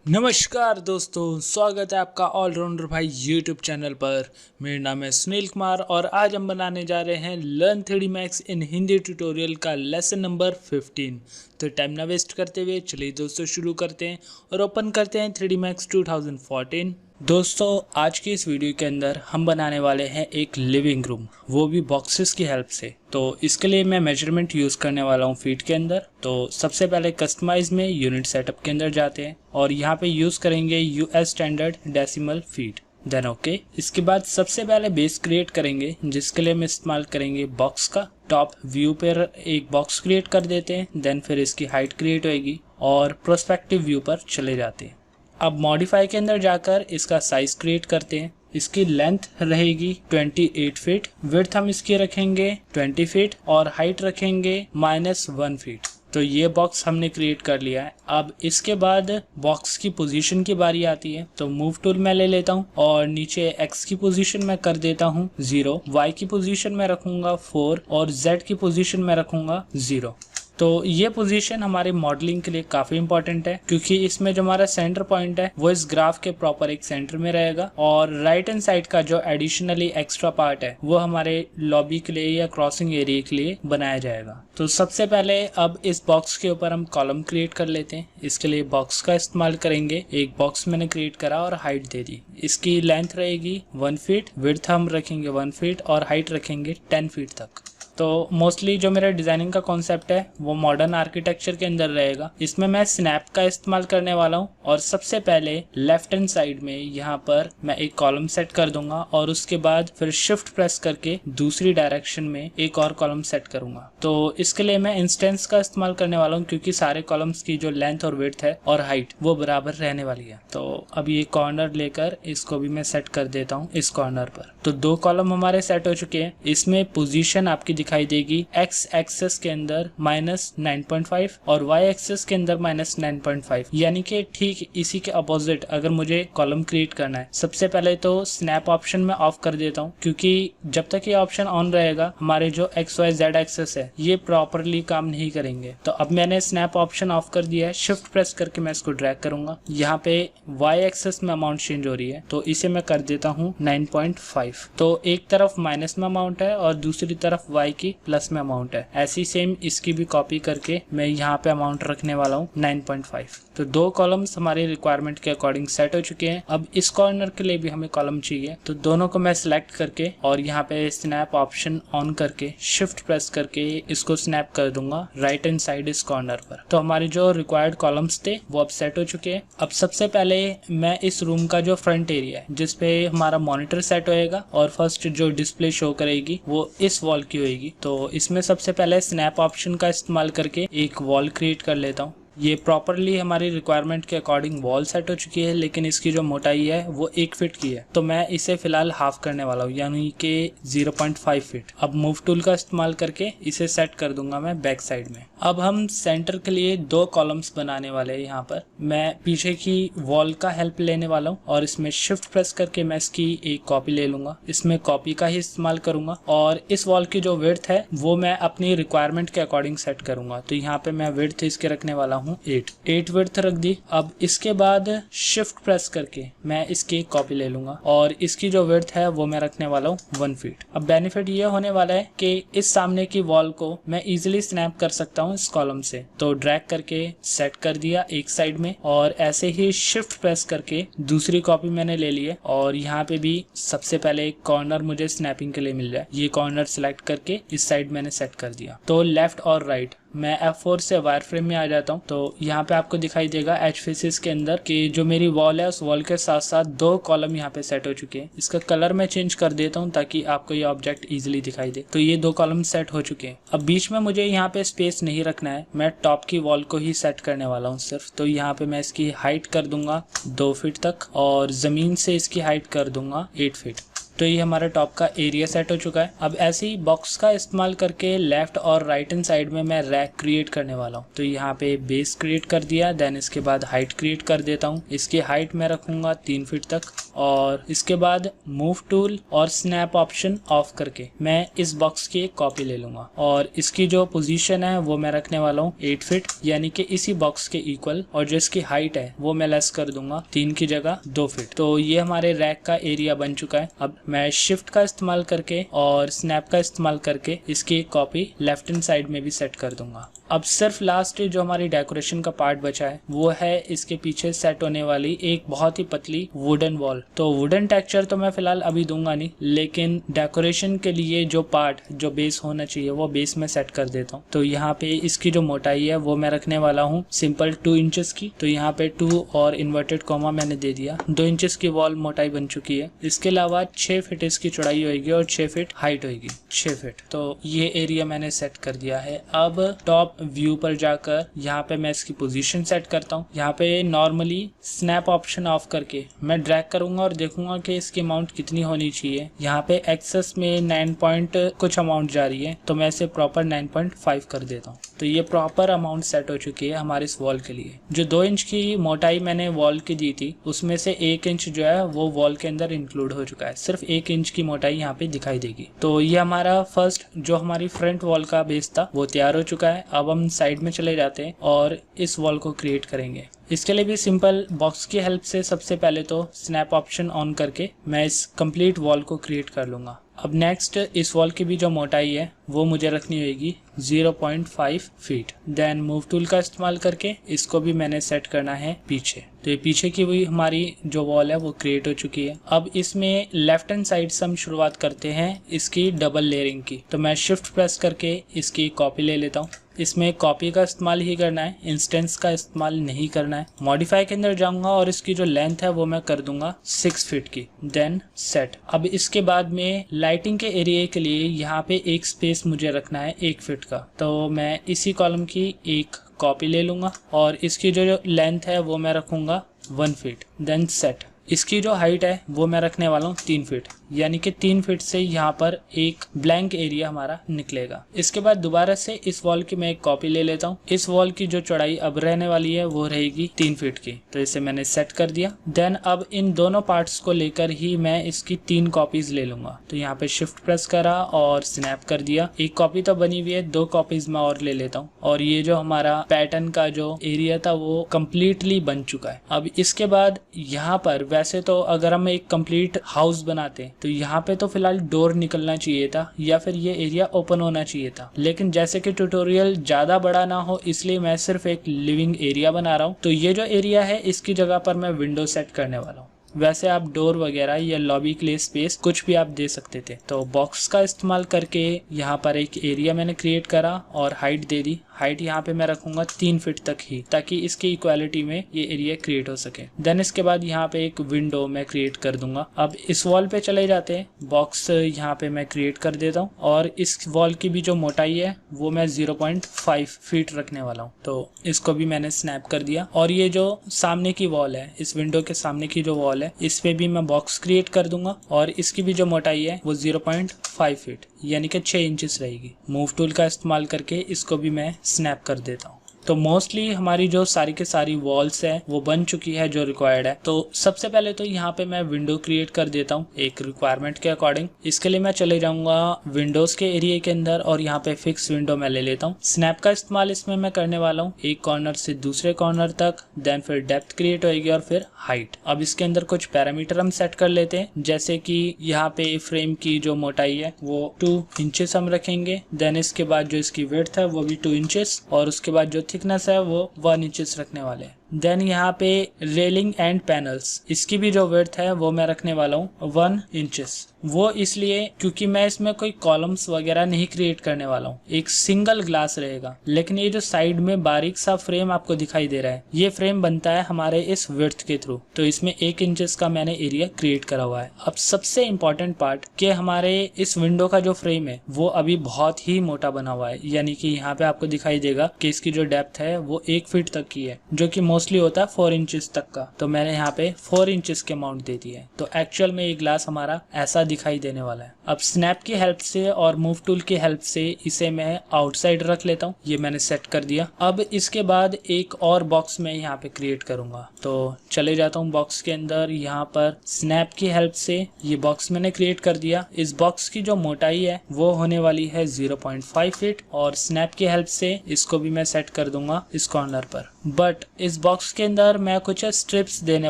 नमस्कार दोस्तों, स्वागत है आपका ऑलराउंडर भाई यूट्यूब चैनल पर। मेरा नाम है सुनील कुमार और आज हम बनाने जा रहे हैं लर्न 3D मैक्स इन हिंदी ट्यूटोरियल का लेसन नंबर 15। तो टाइम ना वेस्ट करते हुए चलिए दोस्तों शुरू करते हैं और ओपन करते हैं 3D मैक्स 2014। दोस्तों आज की इस वीडियो के अंदर हम बनाने वाले हैं एक लिविंग रूम, वो भी बॉक्सेस की हेल्प से। तो इसके लिए मैं मेजरमेंट यूज़ करने वाला हूँ फीट के अंदर। तो सबसे पहले कस्टमाइज में यूनिट सेटअप के अंदर जाते हैं और यहाँ पे यूज़ करेंगे US standard decimal feet. Then okay. इसके बाद सबसे पहले बेस क्रिएट करेंगे, जिसके लिए हम इस्तेमाल करेंगे बॉक्स का। टॉप व्यू पर एक बॉक्स क्रिएट कर देते हैं, देन फिर इसकी हाइट क्रिएट होएगी और प्रोस्पेक्टिव व्यू पर चले जाते हैं। अब मॉडिफाई के अंदर जाकर इसका साइज क्रिएट करते हैं। इसकी लेंथ रहेगी 28 फीट, विड्थ हम इसकी रखेंगे 20 फीट और हाइट रखेंगे -1 फीट। तो ये बॉक्स हमने क्रिएट कर लिया है। अब इसके बाद बॉक्स की पोजीशन की बारी आती है। तो मूव टूल मैं ले लेता हूँ और नीचे x की पोजीशन में कर देता हूँ 0, y की पोजीशन में रखूंगा 4 और z की पोजीशन में रखूंगा 0। तो ये पोजीशन हमारे मॉडलिंग के लिए काफी इंपॉर्टेंट है, क्योंकि इसमें जो हमारा सेंटर पॉइंट है वो इस ग्राफ के प्रॉपर एक सेंटर में रहेगा और राइट हैंड साइड का जो एडिशनली एक्स्ट्रा पार्ट है वो हमारे लॉबी के लिए या क्रॉसिंग एरिया के लिए बनाया जाएगा। तो सबसे पहले अब इस बॉक्स के ऊपर हम कॉलम क्रिएट कर लेते हैं। इसके लिए बॉक्स का इस्तेमाल करेंगे। एक बॉक्स मैंने क्रिएट करा और हाइट दे दी। इसकी लेंथ रहेगी 1 फीट, विड्थ हम रखेंगे 1 फीट और हाइट रखेंगे 10 फीट तक। तो मोस्टली जो मेरा डिजाइनिंग का कॉन्सेप्ट है वो मॉडर्न आर्किटेक्चर के अंदर रहेगा। इसमें मैं स्नैप का इस्तेमाल करने वाला हूँ और सबसे पहले लेफ्ट हैंड साइड में यहाँ पर मैं एक कॉलम सेट कर दूंगा और उसके बाद फिर शिफ्ट प्रेस करके दूसरी डायरेक्शन में एक और कॉलम सेट करूंगा। तो इसके लिए मैं इंस्टेंस का इस्तेमाल करने वाला हूँ, क्योंकि सारे कॉलम्स की जो लेंथ और विड्थ है और हाइट वो बराबर रहने वाली है। तो अब ये कॉर्नर लेकर इसको भी मैं सेट कर देता हूँ इस कॉर्नर पर। तो 2 कॉलम हमारे सेट हो चुके हैं। इसमें पोजीशन आपकी दिखाई देगी x एक्सेस के अंदर -9.5 और y एक्सेस के अंदर -9.5, यानी कि ठीक इसी के अपोजिट अगर मुझे कॉलम क्रिएट करना है। सबसे पहले तो स्नैप ऑप्शन में ऑफ कर देता हूँ, क्योंकि जब तक ये ऑप्शन ऑन रहेगा हमारे जो x y z एक्सेस है ये प्रॉपरली काम नहीं करेंगे। तो अब मैंने स्नैप ऑप्शन ऑफ कर दिया है। शिफ्ट प्रेस करके मैं इसको ड्रैग करूंगा। यहाँ पे y एक्सेस में अमाउंट चेंज हो रही है, तो इसे मैं कर देता हूँ 9.5। तो एक तरफ माइनस में अमाउंट है और दूसरी तरफ y की प्लस में अमाउंट है। ऐसी सेम इसकी भी कॉपी करके मैं यहाँ पे अमाउंट रखने वाला हूँ 9.5। तो 2 कॉलम्स हमारे रिक्वायरमेंट के अकॉर्डिंग सेट हो चुके हैं। अब इस कॉर्नर के लिए भी हमें कॉलम चाहिए, तो दोनों को मैं सिलेक्ट करके और यहाँ पे स्नैप ऑप्शन ऑन करके शिफ्ट प्रेस करके इसको स्नैप कर दूंगा राइट हैंड साइड इस कॉर्नर पर। तो हमारे जो रिक्वायर्ड कॉलम्स थे वो अब सेट हो चुके हैं। अब सबसे पहले मैं इस रूम का जो फ्रंट एरिया है जिसपे हमारा मॉनिटर सेट होएगा और फर्स्ट जो डिस्प्ले शो करेगी वो इस वॉल की होएगी। तो इसमें सबसे पहले स्नैप ऑप्शन का इस्तेमाल करके एक वॉल क्रिएट कर लेता हूँ। ये प्रॉपरली हमारी रिक्वायरमेंट के अकॉर्डिंग वॉल सेट हो चुकी है, लेकिन इसकी जो मोटाई है वो 1 फीट की है। तो मैं इसे फिलहाल हाफ करने वाला हूँ, यानी कि 0.5 फीट। अब मूव टूल का इस्तेमाल करके इसे सेट कर दूंगा मैं बैक साइड में। अब हम सेंटर के लिए 2 कॉलम्स बनाने वाले हैं। यहाँ पर मैं पीछे की वॉल का हेल्प लेने वाला हूँ और इसमें शिफ्ट प्रेस करके मैं इसकी एक कॉपी ले लूंगा। इसमें कॉपी का ही इस्तेमाल करूंगा और इस वॉल की जो विड्थ है वो मैं अपनी रिक्वायरमेंट के अकॉर्डिंग सेट करूंगा। तो यहाँ पे मैं विड्थ इसके रखने वाला हूँ 8 विड्थ रख दी। अब इसके बाद शिफ्ट प्रेस करके मैं इसकी एक कॉपी ले लूंगा और इसकी जो विड्थ है वो मैं रखने वाला हूँ 1 फीट। अब बेनिफिट ये होने वाला है कि इस सामने की वॉल को मैं इजीली स्नैप कर सकता हूँ इस कॉलम से। तो ड्रैग करके सेट कर दिया एक साइड में और ऐसे ही शिफ्ट प्रेस करके दूसरी कॉपी मैंने ले ली है और यहाँ पे भी सबसे पहले एक कॉर्नर मुझे स्नैपिंग के लिए मिल जाए। ये कॉर्नर सिलेक्ट करके इस साइड मैंने सेट कर दिया। तो लेफ्ट और राइट मैं F4 से वायर फ्रेम में आ जाता हूँ। तो यहाँ पे आपको दिखाई देगा एच फेसेस के अंदर कि जो मेरी वॉल है उस वॉल के साथ साथ 2 कॉलम यहाँ पे सेट हो चुके हैं। इसका कलर मैं चेंज कर देता हूँ ताकि आपको ये ऑब्जेक्ट इजीली दिखाई दे। तो ये 2 कॉलम सेट हो चुके हैं। अब बीच में मुझे यहाँ पे स्पेस नहीं रखना है, मैं टॉप की वॉल को ही सेट करने वाला हूँ सिर्फ। तो यहाँ पे मैं इसकी हाइट कर दूंगा 2 फीट तक और जमीन से इसकी हाइट कर दूंगा 8 फीट। तो ये हमारा टॉप का एरिया सेट हो चुका है। अब ऐसे ही बॉक्स का इस्तेमाल करके लेफ्ट और राइट हैंड साइड में मैं रैक क्रिएट करने वाला हूँ। तो यहाँ पे बेस क्रिएट कर दिया, देन इसके बाद हाइट क्रिएट कर देता हूँ। इसकी हाइट मैं रखूंगा 3 फीट तक और इसके बाद मूव टूल और स्नैप ऑप्शन ऑफ करके मैं इस बॉक्स की एक कॉपी ले लूंगा और इसकी जो पोजीशन है वो मैं रखने वाला हूँ 8 फीट, यानी कि इसी बॉक्स के इक्वल, और जो इसकी हाइट है वो मैं लेस कर दूंगा 3 की जगह 2 फीट। तो ये हमारे रैक का एरिया बन चुका है। अब मैं शिफ्ट का इस्तेमाल करके और स्नैप का इस्तेमाल करके इसकी एक कॉपी लेफ्ट हैंड साइड में भी सेट कर दूंगा। अब सिर्फ लास्ट जो हमारी डेकोरेशन का पार्ट बचा है वो है इसके पीछे सेट होने वाली एक बहुत ही पतली वुडन वॉल। तो वुडन टेक्सचर तो मैं फिलहाल अभी दूंगा नहीं, लेकिन डेकोरेशन के लिए जो पार्ट जो बेस होना चाहिए वो बेस में सेट कर देता हूँ। तो यहाँ पे इसकी जो मोटाई है वो मैं रखने वाला हूँ सिंपल 2 इंचेस की। तो यहाँ पे 2 और इन्वर्टेड कॉमा मैंने दे दिया। 2 इंचेस की वॉल मोटाई बन चुकी है। इसके अलावा 6 फीट इसकी चौड़ाई होगी और 6 फीट हाइट होगी, 6 फीट। तो ये एरिया मैंने सेट कर दिया है। अब टॉप व्यू पर जाकर यहाँ पे मैं इसकी पोजीशन सेट करता हूँ। यहाँ पे नॉर्मली स्नैप ऑप्शन ऑफ करके मैं ड्रैग करूंगा और देखूंगा कि इसकी अमाउंट कितनी होनी चाहिए। यहाँ पे एक्सेस में 9 पॉइंट कुछ अमाउंट जा रही है, तो मैं इसे प्रॉपर 9.5 कर देता हूँ। तो ये प्रॉपर अमाउंट सेट हो चुकी है हमारे इस वॉल के लिए। जो 2 इंच की मोटाई मैंने वॉल की दी थी उसमें से 1 इंच जो है वो वॉल के अंदर इंक्लूड हो चुका है। सिर्फ 1 इंच की मोटाई यहाँ पे दिखाई देगी। तो ये हमारा फर्स्ट जो हमारी फ्रंट वॉल का बेस था वो तैयार हो चुका है। अब हम साइड में चले जाते हैं और इस वॉल को क्रिएट करेंगे। इसके लिए भी सिंपल बॉक्स की हेल्प से सबसे पहले तो स्नैप ऑप्शन ऑन करके मैं इस कंप्लीट वॉल को क्रिएट कर लूंगा। अब नेक्स्ट इस वॉल की भी जो मोटाई है वो मुझे रखनी होगी 0.5 फीट। देन मूव टूल का इस्तेमाल करके इसको भी मैंने सेट करना है पीछे। तो ये पीछे की हुई हमारी जो वॉल है वो क्रिएट हो चुकी है। अब इसमें लेफ्ट हैंड साइड से हम शुरुआत करते हैं इसकी डबल लेयरिंग की। तो मैं शिफ्ट प्रेस करके इसकी कॉपी ले लेता हूँ। इसमें कॉपी का इस्तेमाल ही करना है, इंस्टेंस का इस्तेमाल नहीं करना है। मॉडिफाई के अंदर जाऊंगा और इसकी जो लेंथ है वो मैं कर दूंगा 6 फीट की। Then set. अब इसके बाद में लाइटिंग के एरिया के लिए यहाँ पे एक स्पेस मुझे रखना है 1 फीट का। तो मैं इसी कॉलम की एक कॉपी ले लूंगा और इसकी जो लेंथ है वो मैं रखूंगा 1 फीट। Then set. इसकी जो हाइट है वो मैं रखने वाला हूँ 3 फीट, यानी कि 3 फीट से यहाँ पर एक ब्लैंक एरिया हमारा निकलेगा। इसके बाद दोबारा से इस वॉल की मैं एक कॉपी ले लेता हूँ। इस वॉल की जो चौड़ाई अब रहने वाली है वो रहेगी 3 फीट की। तो इसे मैंने सेट कर दिया। देन अब इन दोनों पार्ट्स को लेकर ही मैं इसकी 3 कॉपीज ले लूंगा। तो यहाँ पे शिफ्ट प्रेस करा और स्नैप कर दिया। एक कॉपी तो बनी हुई है, 2 कॉपीज मैं और ले लेता हूँ। और ये जो हमारा पैटर्न का जो एरिया था वो कम्प्लीटली बन चुका है। अब इसके बाद यहाँ पर वैसे तो अगर हम एक कंप्लीट हाउस बनाते तो यहाँ पे तो फिलहाल डोर निकलना चाहिए था या फिर ये एरिया ओपन होना चाहिए था, लेकिन जैसे कि ट्यूटोरियल ज्यादा बड़ा ना हो इसलिए मैं सिर्फ एक लिविंग एरिया बना रहा हूँ। तो ये जो एरिया है इसकी जगह पर मैं विंडो सेट करने वाला हूँ। वैसे आप डोर वगैरह या लॉबी के लिए स्पेस कुछ भी आप दे सकते थे। तो बॉक्स का इस्तेमाल करके यहाँ पर एक एरिया मैंने क्रिएट करा और हाइट दे दी। हाइट यहाँ पे मैं रखूंगा 3 फीट तक ही, ताकि इसकी इक्वालिटी में ये एरिया क्रिएट हो सके। देन इसके बाद यहाँ पे एक विंडो मैं क्रिएट कर दूंगा। अब इस वॉल पे चले जाते हैं। बॉक्स यहाँ पे मैं क्रिएट कर देता हूँ और इस वॉल की भी जो मोटाई है वो मैं 0.5 फीट रखने वाला हूँ। तो इसको भी मैंने स्नैप कर दिया। और ये जो सामने की वॉल है, इस विंडो के सामने की जो वॉल है, इस पे भी मैं बॉक्स क्रिएट कर दूंगा और इसकी भी जो मोटाई है वो 0.5 फीट यानी कि 6 इंचेस रहेगी। मूव टूल का इस्तेमाल करके इसको भी मैं स्नैप कर देता हूँ। तो मोस्टली हमारी जो सारी के सारी वॉल्स है वो बन चुकी है जो रिक्वायर्ड है। तो सबसे पहले तो यहाँ पे मैं विंडो क्रिएट कर देता हूँ एक रिक्वायरमेंट के अकॉर्डिंग। इसके लिए मैं चले जाऊंगा विंडोज के एरिया के अंदर और यहाँ पे फिक्स विंडो मैं ले लेता हूँ। स्नैप का इस्तेमाल इसमें मैं करने वाला हूँ एक कॉर्नर से दूसरे कॉर्नर तक। देन फिर डेप्थ क्रिएट होगी और फिर हाइट। अब इसके अंदर कुछ पैरामीटर हम सेट कर लेते हैं, जैसे कि यहाँ पे फ्रेम की जो मोटाई है वो 2 इंचेस हम रखेंगे। देन इसके बाद जो इसकी विड्थ है वो भी 2 इंचेस और उसके बाद जो थिकनेस है वो 1 इंचेस रखने वाले हैं। देन यहाँ पे रेलिंग एंड पैनल्स, इसकी भी जो विड्थ है वो मैं रखने वाला हूँ 1 इंचेस। वो इसलिए क्योंकि मैं इसमें कोई कॉलम्स वगैरह नहीं क्रिएट करने वाला हूँ, एक सिंगल ग्लास रहेगा। लेकिन ये जो साइड में बारीक सा फ्रेम आपको दिखाई दे रहा है, ये फ्रेम बनता है हमारे इस विड्थ के थ्रू। तो इसमें 1 इंचेस का मैंने एरिया क्रिएट करा हुआ है। अब सबसे इम्पोर्टेंट पार्ट कि हमारे इस विंडो का जो फ्रेम है वो अभी बहुत ही मोटा बना हुआ है, यानी कि यहाँ पे आपको दिखाई देगा कि इसकी जो डेप्थ है वो 1 फीट तक की है, जो कि मोस्टली होता है 4 इंचेस तक का, तो मैंने यहाँ पे 4 इंचेस के अमाउंट दे दिया है। तो एक्चुअल में ये ग्लास हमारा ऐसा दिखाई देने वाला है। अब स्नैप की हेल्प से और मूव टूल की हेल्प से इसे मैं आउटसाइड रख लेता हूँ। ये मैंने सेट कर दिया। अब इसके बाद एक और बॉक्स मैं यहाँ पे क्रिएट करूंगा, तो चले जाता हूँ बॉक्स के अंदर। यहाँ पर स्नैप की हेल्प से ये बॉक्स मैंने क्रिएट कर दिया। इस बॉक्स की जो मोटाई है वो होने वाली है 0.5 फीट और स्नैप की हेल्प से इसको भी मैं सेट कर दूंगा इस कॉर्नर पर। बट इस बॉक्स के अंदर मैं कुछ स्ट्रिप्स देने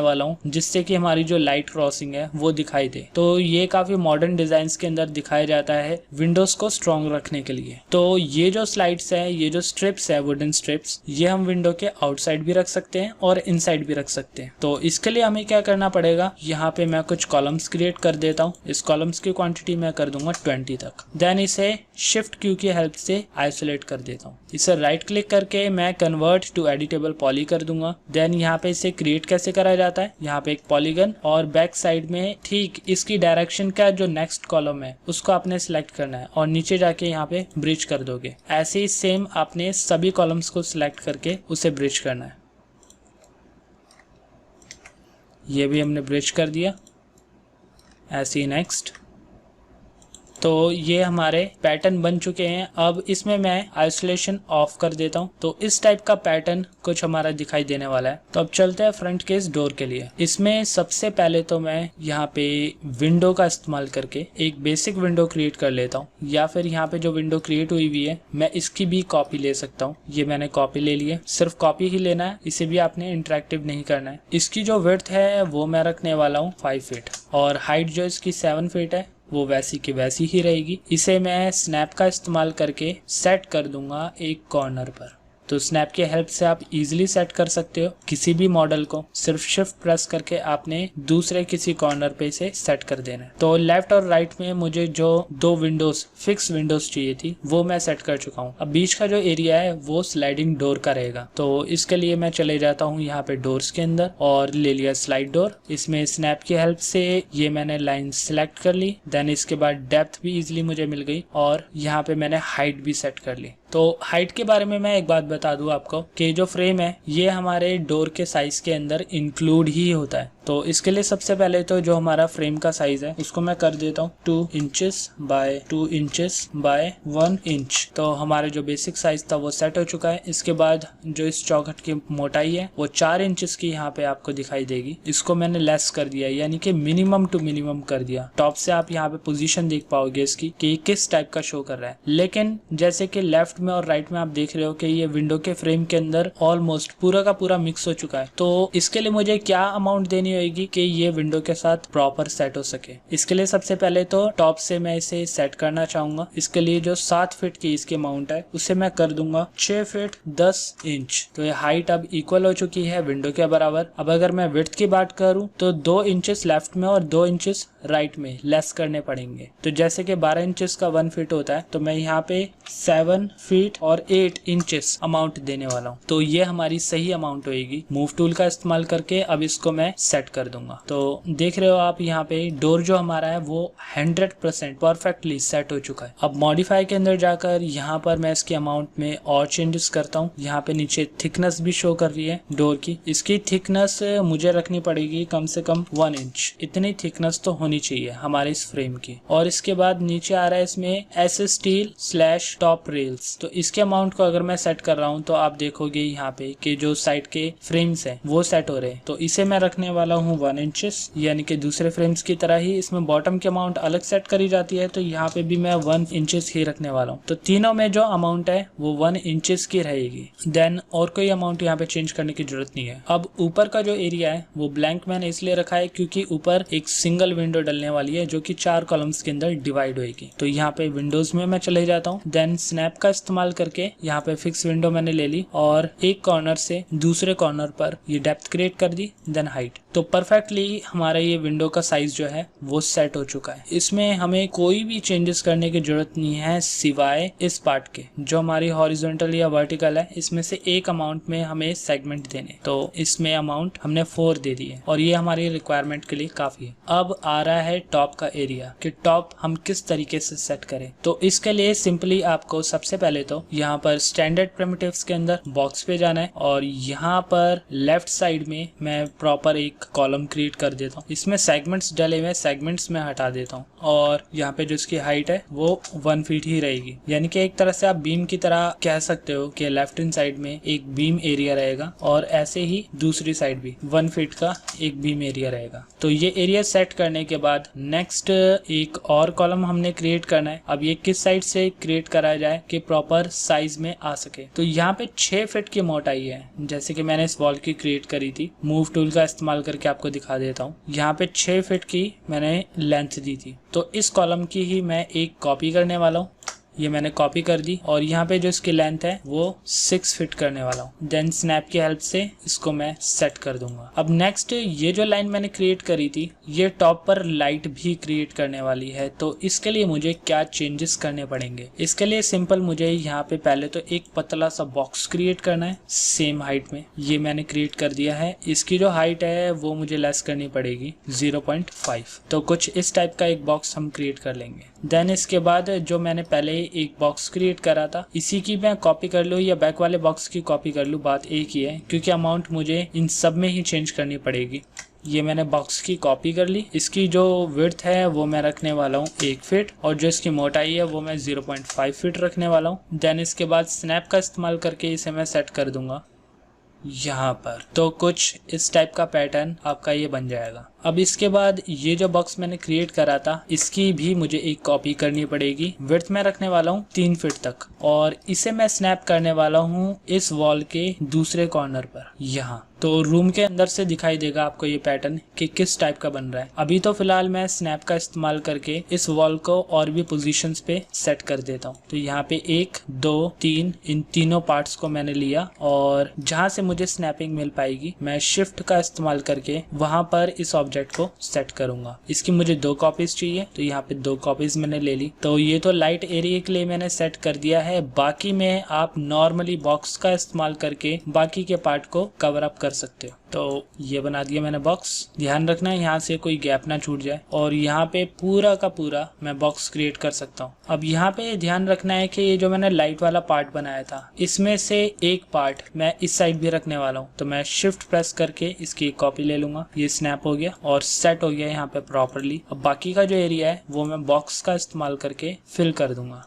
वाला हूँ जिससे कि हमारी जो लाइट क्रॉसिंग है वो दिखाई दे। तो ये काफी मॉडर्न डिजाइन्स के अंदर दिखाया जाता है विंडोज को स्ट्रॉन्ग रखने के लिए। तो ये जो स्लाइड्स है, ये जो स्ट्रिप्स है, वुडन स्ट्रिप्स, ये हम विंडो के आउटसाइड भी रख सकते हैं और इनसाइड भी रख सकते हैं। तो इसके लिए हमें क्या करना पड़ेगा, यहाँ पे मैं कुछ कॉलम्स क्रिएट कर देता हूँ। इस कॉलम्स की क्वांटिटी मैं कर दूंगा 20 तक। देन इसे शिफ्ट क्यू की हेल्प से आइसोलेट कर देता हूँ। इसे राइट क्लिक करके मैं कन्वर्ट टू एडिटेबल पॉली कर दूंगा। देन यहाँ पे इसे क्रिएट कैसे करा जाता है, यहाँ पे एक पॉलीगन और बैक साइड में ठीक इसकी डायरेक्शन का जो नेक्स्ट कॉलम है उसको आपने सिलेक्ट करना है और नीचे जाके यहाँ पे ब्रिज कर दोगे। ऐसे ही सेम आपने सभी कॉलम्स को सिलेक्ट करके उसे ब्रिज करना है। ये भी हमने ब्रिज कर दिया। ऐसे ही नेक्स्ट। तो ये हमारे पैटर्न बन चुके हैं। अब इसमें मैं आइसोलेशन ऑफ कर देता हूँ। तो इस टाइप का पैटर्न कुछ हमारा दिखाई देने वाला है। तो अब चलते हैं फ्रंट के इस डोर के लिए। इसमें सबसे पहले तो मैं यहाँ पे विंडो का इस्तेमाल करके एक बेसिक विंडो क्रिएट कर लेता हूँ, या फिर यहाँ पे जो विंडो क्रिएट हुई हुई है मैं इसकी भी कॉपी ले सकता हूँ। ये मैंने कॉपी ले ली है, सिर्फ कॉपी ही लेना है, इसे भी आपने इंटरेक्टिव नहीं करना है। इसकी जो विड्थ है वो मैं रखने वाला हूँ 5 फीट और हाइट जो इसकी 7 फीट है वो वैसी की वैसी ही रहेगी। इसे मैं स्नैप का इस्तेमाल करके सेट कर दूंगा एक कॉर्नर पर। तो स्नैप की हेल्प से आप इजीली सेट कर सकते हो किसी भी मॉडल को। सिर्फ शिफ्ट प्रेस करके आपने दूसरे किसी कॉर्नर पे इसे सेट कर देना है। तो लेफ्ट और राइट में मुझे जो 2 विंडोज फिक्स विंडोज चाहिए थी वो मैं सेट कर चुका हूँ। अब बीच का जो एरिया है वो स्लाइडिंग डोर का रहेगा। तो इसके लिए मैं चले जाता हूँ यहाँ पे डोर्स के अंदर और ले लिया स्लाइड डोर। इसमें स्नैप की हेल्प से ये मैंने लाइन सिलेक्ट कर ली। देन इसके बाद डेप्थ भी इजिली मुझे मिल गई और यहाँ पे मैंने हाइट भी सेट कर ली। तो हाइट के बारे में मैं एक बात बता दूं आपको कि जो फ्रेम है ये हमारे डोर के साइज के अंदर इंक्लूड ही होता है। तो इसके लिए सबसे पहले तो जो हमारा फ्रेम का साइज है उसको मैं कर देता हूँ 2 inches bye 2 inches bye 1 inch. तो हमारा जो बेसिक साइज था वो सेट हो चुका है। इसके बाद जो इस चौखट की मोटाई है वो 4 इंचेस की यहाँ पे आपको दिखाई देगी। इसको मैंने लेस कर दिया, यानी कि मिनिमम टू मिनिमम कर दिया। टॉप से आप यहाँ पे पोजीशन देख पाओगे इसकी कि किस टाइप का शो कर रहा है। लेकिन जैसे कि लेफ्ट में और राइट में आप देख रहे हो कि ये विंडो के फ्रेम के अंदर ऑलमोस्ट पूरा का पूरा मिक्स हो चुका है। तो इसके लिए मुझे क्या अमाउंट देनी होगी कि ये विंडो के साथ प्रॉपर सेट हो सके। इसके लिए सबसे पहले तो टॉप से मैं इसे सेट करना चाहूंगा। इसके लिए जो 7 फीट की इसकी अमाउंट है उसे मैं कर दूंगा 6 फीट 10 इंच। तो ये हाइट अब इक्वल हो चुकी है विंडो के बराबर। अब अगर मैं विड्थ की बात करूं तो 2 इंचेस लेफ्ट में और 2 इंचेस राइट में लेस करने पड़ेंगे। तो जैसे कि 12 इंचेस का 1 फीट होता है तो मैं यहाँ पे 7 फीट और 8 इंचेस अमाउंट देने वाला हूँ। तो ये हमारी सही अमाउंट होगी। मूव टूल का इस्तेमाल करके अब इसको मैं सेट कर दूंगा। तो देख रहे हो आप यहाँ पे डोर जो हमारा है वो 100% परफेक्टली सेट हो चुका है। अब मॉडिफाई के अंदर जाकर यहाँ पर मैं इसकी अमाउंट में और चेंजेस करता हूँ। यहाँ पे नीचे थिकनेस भी शो कर रही है डोर की। इसकी थिकनेस मुझे रखनी पड़ेगी कम से कम 1 इंच। इतनी थिकनेस तो होनी चाहिए हमारे इस फ्रेम की। और इसके बाद नीचे आ रहा है इसमें S steel slash top rails. तो इसके अमाउंट को अगर मैं सेट कर रहा हूँ तो आप देखोगे यहाँ पे कि जो साइड के फ्रेम्स हैं वो सेट हो रहे हैं। तो इसे मैं रखने वाला हूँ 1 इंचेस, यानी कि दूसरे फ्रेम्स की तरह ही इसमें बॉटम की अमाउंट अलग सेट करी जाती है। तो यहाँ पे भी मैं 1 इंचेस ही रखने वाला हूँ। तो तीनों में जो अमाउंट है वो 1 इंचेस की रहेगी। देन और कोई अमाउंट यहाँ पे चेंज करने की जरूरत नहीं है। अब ऊपर का जो एरिया है वो ब्लैंक मैंने इसलिए रखा है क्योंकि ऊपर एक सिंगल विंडो डलने वाली है जो कि 4 कॉलम्स के अंदर डिवाइड होगी। तो यहाँ पे विंडोज में मैं चले जाता हूँ। देन स्नैप का इस्तेमाल करके यहाँ पे फिक्स विंडो मैंने ले ली और एक कॉर्नर से दूसरे कॉर्नर पर ये डेप्थ क्रिएट कर दी, देन हाइट। तो परफेक्टली हमारा ये विंडो का साइज जो है वो सेट हो चुका है। इसमें हमें कोई भी चेंजेस करने की जरूरत नहीं है सिवाय इस पार्ट के, जो हमारी हॉरिजॉन्टल या वर्टिकल है, इसमें से एक अमाउंट में हमें सेगमेंट देने। तो इसमें अमाउंट हमने 4 दे दी है और ये हमारी रिक्वायरमेंट के लिए काफी है। अब आ रहा है टॉप का एरिया कि टॉप हम किस तरीके से सेट करें। तो इसके लिए सिंपली आपको सबसे पहले तो यहाँ पर स्टैंडर्ड प्रिमिटिव्स के अंदर बॉक्स पे जाना है और यहाँ पर लेफ्ट साइड में मैं प्रॉपर एक कॉलम क्रिएट कर देता हूँ। इसमें सेगमेंट्स डले हुए, सेगमेंट्स में हटा देता हूँ और यहाँ पे जो इसकी हाइट है वो 1 फीट ही रहेगी। यानी कि एक तरह से आप बीम की तरह कह सकते हो कि लेफ्ट हैंड साइड में एक बीम एरिया रहेगा और ऐसे ही दूसरी साइड भी 1 फीट का एक बीम एरिया रहेगा। तो ये एरिया सेट करने के बाद नेक्स्ट एक और कॉलम हमने क्रिएट करना है। अब ये किस साइड से क्रिएट कराया जाए कि प्रॉपर साइज में आ सके। तो यहाँ पे 6 फीट की मोटाई है, जैसे कि मैंने इस वॉल की क्रिएट करी थी। मूव टूल का इस्तेमाल करके आपको दिखा देता हूँ। यहाँ पे 6 फीट की मैंने लेंथ दी थी। तो इस कॉलम की ही मैं एक कॉपी करने वाला हूँ। ये मैंने कॉपी कर दी और यहाँ पे जो इसकी लेंथ है वो 6 फीट करने वाला हूँ। देन स्नैप की हेल्प से इसको मैं सेट कर दूंगा। अब नेक्स्ट ये जो लाइन मैंने क्रिएट करी थी, ये टॉप पर लाइट भी क्रिएट करने वाली है। तो इसके लिए मुझे क्या चेंजेस करने पड़ेंगे? इसके लिए सिंपल मुझे यहाँ पे पहले तो एक पतला सा बॉक्स क्रिएट करना है सेम हाइट में। ये मैंने क्रिएट कर दिया है। इसकी जो हाइट है वो मुझे लेस करनी पड़ेगी 0.5। तो कुछ इस टाइप का एक बॉक्स हम क्रिएट कर लेंगे। देन इसके बाद जो मैंने पहले एक बॉक्स क्रिएट करा था, इसी की मैं कॉपी कर लूँ या बैक वाले बॉक्स की कॉपी कर लूँ, बात एक ही है, क्योंकि अमाउंट मुझे इन सब में ही चेंज करनी पड़ेगी। ये मैंने बॉक्स की कॉपी कर ली। इसकी जो विड्थ है वो मैं रखने वाला हूँ 1 फीट और जो इसकी मोटाई है वो मैं 0.5 फीट रखने वाला हूँ। देन इसके बाद स्नैप का इस्तेमाल करके इसे मैं सेट कर दूंगा यहाँ पर। तो कुछ इस टाइप का पैटर्न आपका ये बन जाएगा। अब इसके बाद ये जो बॉक्स मैंने क्रिएट करा था, इसकी भी मुझे एक कॉपी करनी पड़ेगी। विड्थ में रखने वाला हूँ 3 फीट तक और इसे मैं स्नैप करने वाला हूँ इस वॉल के दूसरे कॉर्नर पर यहाँ। तो रूम के अंदर से दिखाई देगा आपको ये पैटर्न कि किस टाइप का बन रहा है। अभी तो फिलहाल मैं स्नैप का इस्तेमाल करके इस वॉल को और भी पोजीशंस पे सेट कर देता हूँ। तो यहाँ पे 1, 2, 3 इन तीनों पार्ट्स को मैंने लिया और जहाँ से मुझे स्नैपिंग मिल पाएगी मैं शिफ्ट का इस्तेमाल करके वहां पर इस ऑब्जेक्ट को सेट करूंगा। इसकी मुझे 2 कॉपीज चाहिए, तो यहाँ पे 2 कॉपीज मैंने ले ली। तो ये तो लाइट एरिया के लिए मैंने सेट कर दिया है। बाकी में आप नॉर्मली बॉक्स का इस्तेमाल करके बाकी के पार्ट को कवर अप कर सकते हो। तो ये बना दिया मैंने बॉक्स। ध्यान रखना है यहाँ से कोई गैप ना छूट जाए और यहाँ पे पूरा का पूरा मैं बॉक्स क्रिएट कर सकता हूँ। अब यहाँ पे ध्यान रखना है कि ये जो मैंने लाइट वाला पार्ट बनाया था, इसमें से एक पार्ट मैं इस साइड भी रखने वाला हूँ। तो मैं शिफ्ट प्रेस करके इसकी एक कॉपी ले लूंगा। ये स्नैप हो गया और सेट हो गया यहाँ पे प्रॉपरली। अब बाकी का जो एरिया है वो मैं बॉक्स का इस्तेमाल करके फिल कर दूंगा।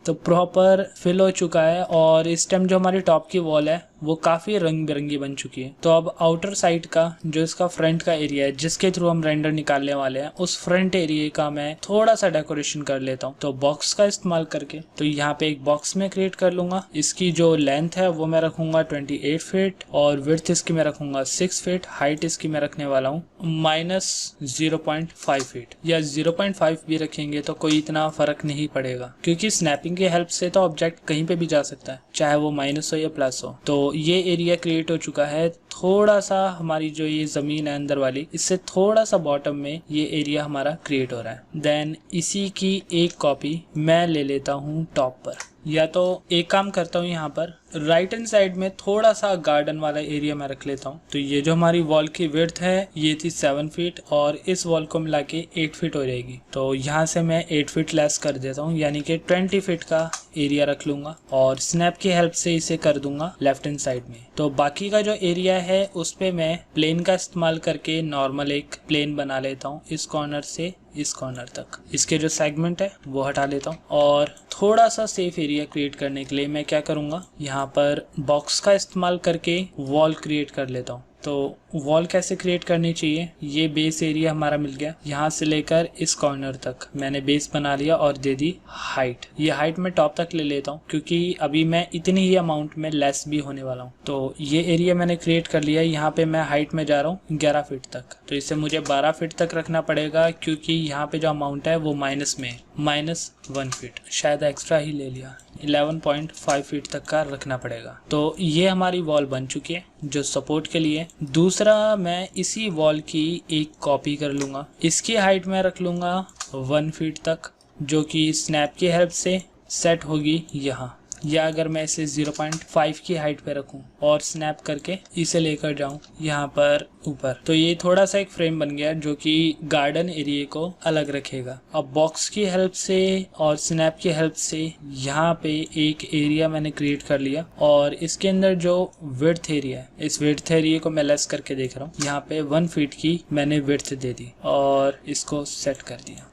तो प्रॉपर फिल हो चुका है और इस टाइम जो हमारी टॉप की वॉल है वो काफ़ी रंग बिरंगी बन चुकी है। तो अब आउटर साइड का जो इसका फ्रंट का एरिया है जिसके थ्रू हम रेंडर निकालने वाले हैं, उस फ्रंट एरिया का मैं थोड़ा सा डेकोरेशन कर लेता हूँ। तो बॉक्स का इस्तेमाल करके तो यहाँ पे एक बॉक्स में क्रिएट कर लूंगा। इसकी जो लेंथ है वो मैं रखूंगा 28 फीट और विड्थ इसकी मैं रखूंगा 6 फीट। हाइट इसकी मैं रखने वाला हूँ -0.5 फीट या 0.5 भी रखेंगे तो कोई इतना फर्क नहीं पड़ेगा, क्योंकि स्नैपिंग की हेल्प से तो ऑब्जेक्ट कहीं पे भी जा सकता है, चाहे वो माइनस हो या प्लस हो। तो ये एरिया क्रिएट हो चुका है। थोड़ा सा हमारी जो ये जमीन है अंदर वाली, इससे थोड़ा सा बॉटम में ये एरिया हमारा क्रिएट हो रहा है। देन इसी की एक कॉपी मैं ले लेता हूँ टॉप पर, या तो एक काम करता हूँ यहाँ पर राइट हैंड साइड में थोड़ा सा गार्डन वाला एरिया मैं रख लेता हूँ। तो ये जो हमारी वॉल की विड्थ है ये थी 7 फीट और इस वॉल को मिला के 8 फीट हो जाएगी। तो यहाँ से मैं 8 फीट लेस कर देता हूँ, यानी कि 20 फीट का एरिया रख लूंगा और स्नैप की हेल्प से इसे कर दूंगा लेफ्ट हैंड साइड में। तो बाकी का जो एरिया है उस पे मैं प्लेन का इस्तेमाल करके नॉर्मल एक प्लेन बना लेता हूँ इस कॉर्नर से इस कॉर्नर तक। इसके जो सेगमेंट है वो हटा लेता हूँ और थोड़ा सा सेफ एरिया क्रिएट करने के लिए मैं क्या करूँगा, यहाँ पर बॉक्स का इस्तेमाल करके वॉल क्रिएट कर लेता हूँ। तो वॉल कैसे क्रिएट करनी चाहिए, ये बेस एरिया हमारा मिल गया, यहाँ से लेकर इस कॉर्नर तक मैंने बेस बना लिया और दे दी हाइट। ये हाइट मैं टॉप तक ले लेता हूँ क्योंकि अभी मैं इतनी ही अमाउंट में लेस भी होने वाला हूँ। तो ये एरिया मैंने क्रिएट कर लिया। यहाँ पे मैं हाइट में जा रहा हूँ 11 फीट तक, तो इसे मुझे 12 फीट तक रखना पड़ेगा क्योंकि यहाँ पे जो अमाउंट है वो माइनस में है, -1 फीट। शायद एक्स्ट्रा ही ले लिया, 11.5 फीट तक का रखना पड़ेगा। तो ये हमारी वॉल बन चुकी है जो सपोर्ट के लिए। दूसरा, मैं इसी वॉल की एक कॉपी कर लूँगा। इसकी हाइट मैं रख लूँगा 1 फीट तक, जो कि स्नैप की हेल्प से सेट होगी यहाँ। या अगर मैं इसे 0.5 की हाइट पे रखूं और स्नैप करके इसे लेकर जाऊं यहाँ पर ऊपर, तो ये थोड़ा सा एक फ्रेम बन गया जो कि गार्डन एरिया को अलग रखेगा। अब बॉक्स की हेल्प से और स्नैप की हेल्प से यहाँ पे एक एरिया मैंने क्रिएट कर लिया और इसके अंदर जो विड्थ एरिया है, इस विड्थ एरिया को मैं लेस करके देख रहा हूँ। यहाँ पे 1 फीट की मैंने विड्थ दे दी और इसको सेट कर दिया।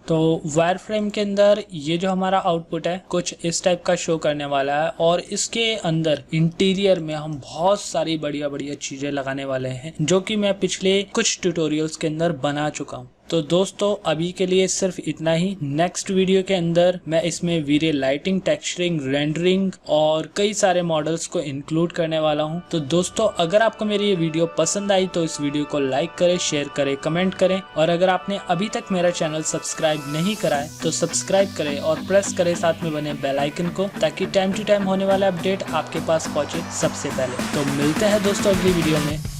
तो वायर फ्रेम के अंदर ये जो हमारा आउटपुट है कुछ इस टाइप का शो करने वाला है और इसके अंदर इंटीरियर में हम बहुत सारी बढ़िया बढ़िया चीजें लगाने वाले हैं जो कि मैं पिछले कुछ ट्यूटोरियल्स के अंदर बना चुका हूँ। तो दोस्तों अभी के लिए सिर्फ इतना ही। नेक्स्ट वीडियो के अंदर मैं इसमें वीरे लाइटिंग, टेक्सचरिंग, रेंडरिंग और कई सारे मॉडल्स को इंक्लूड करने वाला हूं। तो दोस्तों अगर आपको मेरी ये वीडियो पसंद आई तो इस वीडियो को लाइक करें, शेयर करें, कमेंट करें और अगर आपने अभी तक मेरा चैनल सब्सक्राइब नहीं करा है तो सब्सक्राइब करें और प्रेस करें साथ में बने बेल आइकन को, ताकि टाइम टू टाइम होने वाला अपडेट आपके पास पहुंचे सबसे पहले। तो मिलते हैं दोस्तों अगली वीडियो में।